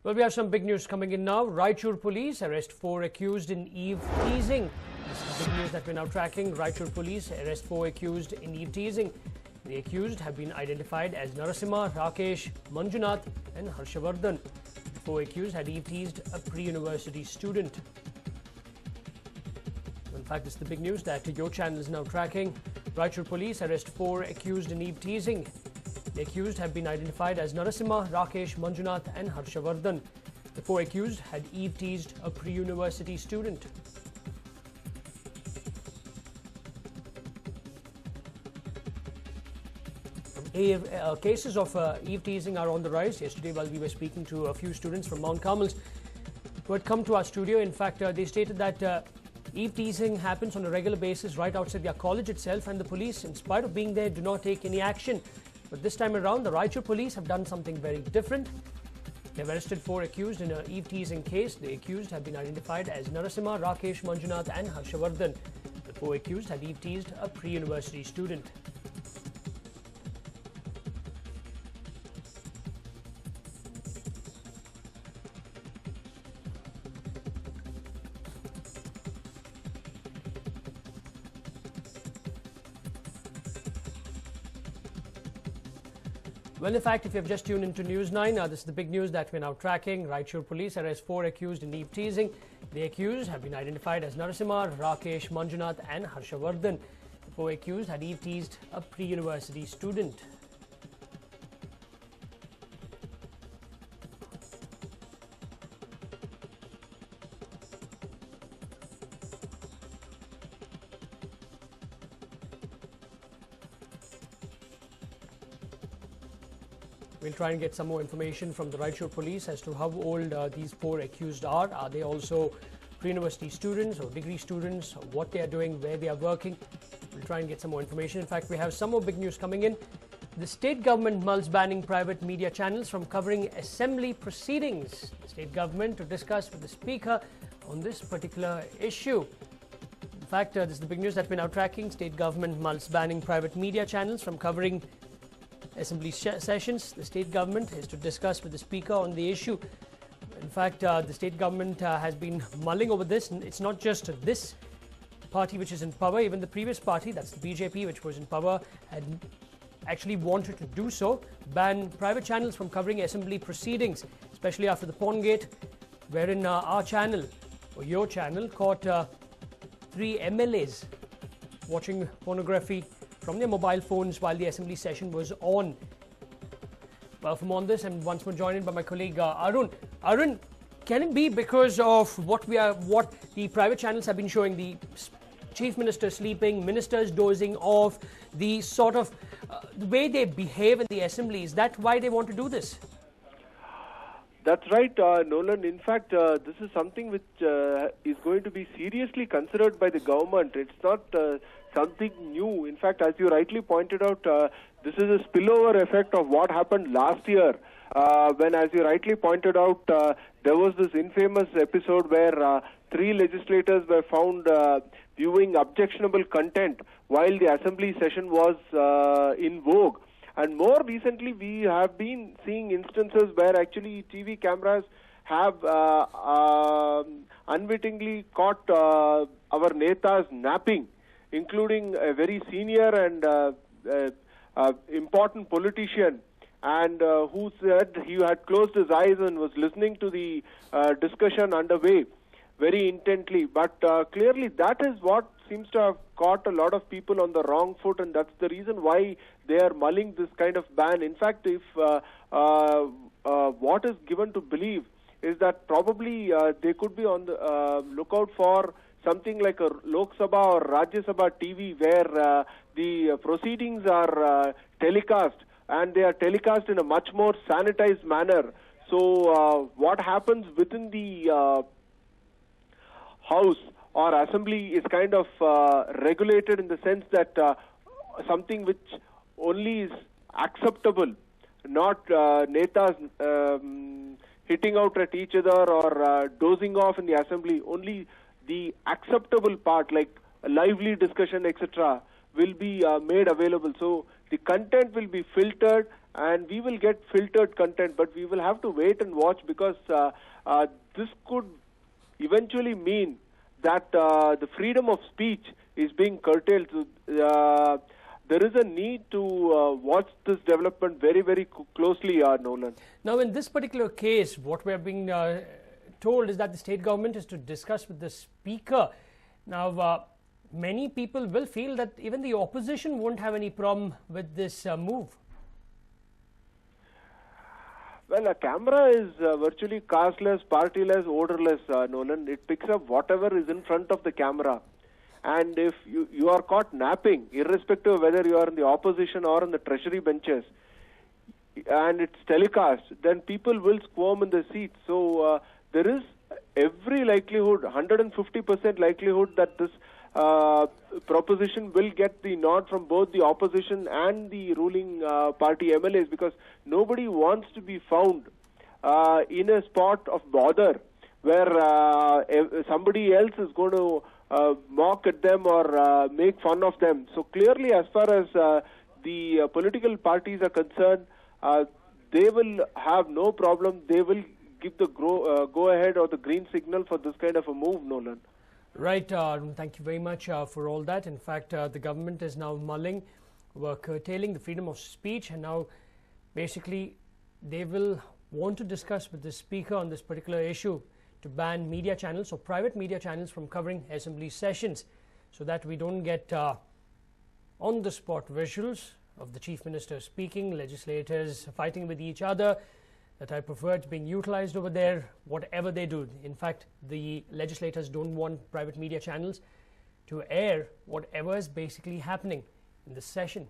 Well, we have some big news coming in now. Raichur police arrest 4 accused in eve teasing. This is big news that we're now tracking. Raichur police arrest 4 accused in eve teasing. The accused have been identified as Narasimha, Rakesh, Manjunath and Harshavardhan. The 4 accused had eve teased a pre-university student. In fact, this is the big news that your channel is now tracking. Raichur police arrest 4 accused in eve teasing. The accused have been identified as Narasimha, Rakesh, Manjunath and Harshavardhan. The 4 accused had eve teased a pre-university student. Cases of eve teasing are on the rise. Yesterday, while we were speaking to a few students from Mount Carmel's who had come to our studio, in fact, they stated that eve teasing happens on a regular basis right outside their college itself, and the police, in spite of being there, do not take any action. But this time around, the Raichur police have done something very different. They have arrested 4 accused in an eve teasing case. The accused have been identified as Narasimha, Rakesh, Manjunath and Harshavardhan. The 4 accused had eve teased a pre-university student. Well, in fact, if you have just tuned into News9, this is the big news that we're now tracking. Raichur police arrest 4 accused in eve teasing. The accused have been identified as Narasimha, Rakesh, Manjunath and Harshavardhan. The 4 accused had eve teased a pre-university student. We'll try and get some more information from the Raichur police as to how old these 4 accused are. Are they also pre-university students or degree students, or what they are doing, where they are working? We'll try and get some more information. In fact, we have some more big news coming in. The state government mulls banning private media channels from covering assembly proceedings. The state government to discuss with the speaker on this particular issue. In fact, this is the big news that we're now tracking. State government mulls banning private media channels from covering assembly sessions. The state government is to discuss with the speaker on the issue. In fact, the state government has been mulling over this. It's not just this party which is in power. Even the previous party, that's the BJP, which was in power, had actually wanted to do so, ban private channels from covering assembly proceedings, especially after the Pongate, wherein our channel, or your channel, caught 3 MLAs watching pornography from their mobile phones while the assembly session was on. Well, from on this, I'm once more joined by my colleague Arun. Arun, can it be because of what the private channels have been showing, the chief minister sleeping, ministers dozing off, the sort of the way they behave in the assembly? Is that why they want to do this? That's right, Nolan. In fact, this is something which is going to be seriously considered by the government. It's not something new. In fact, as you rightly pointed out, this is a spillover effect of what happened last year when, as you rightly pointed out, there was this infamous episode where 3 legislators were found viewing objectionable content while the assembly session was in vogue. And more recently, we have been seeing instances where actually TV cameras have unwittingly caught our netas napping, including a very senior and important politician, and who said he had closed his eyes and was listening to the discussion underway very intently. But clearly that is what seems to have caught a lot of people on the wrong foot, and that's the reason why they are mulling this kind of ban. In fact, if what is given to believe is that probably they could be on the lookout for something like a Lok Sabha or Rajya Sabha TV, where the proceedings are telecast, and they are telecast in a much more sanitized manner. So what happens within the House or Assembly is kind of regulated in the sense that something which only is acceptable, not netas hitting out at each other or dozing off in the Assembly. Only the acceptable part, like a lively discussion, etc., will be made available. So the content will be filtered and we will get filtered content, but we will have to wait and watch, because this could eventually mean that the freedom of speech is being curtailed. So, there is a need to watch this development very, very closely, Nolan. Now, in this particular case, what we are being told is that the state government is to discuss with the speaker. Now, many people will feel that even the opposition won't have any problem with this move. Well, a camera is virtually casteless, partyless, odorless, Nolan. It picks up whatever is in front of the camera. And if you are caught napping, irrespective of whether you are in the opposition or in the treasury benches, and it's telecast, then people will squirm in their seats. So there is every likelihood, 150% likelihood, that this proposition will get the nod from both the opposition and the ruling party MLAs, because nobody wants to be found in a spot of bother where somebody else is going to mock at them or make fun of them. So clearly, as far as the political parties are concerned, they will have no problem. They will give the go ahead or the green signal for this kind of a move, Nolan. Right. Thank you very much for all that. In fact, the government is now mulling, curtailing the freedom of speech, and now basically they will want to discuss with the speaker on this particular issue to ban media channels or private media channels from covering assembly sessions, so that we don't get on the spot visuals of the chief minister speaking, legislators fighting with each other. The type of words being utilized over there, whatever they do. In fact, the legislators don't want private media channels to air whatever is basically happening in this session.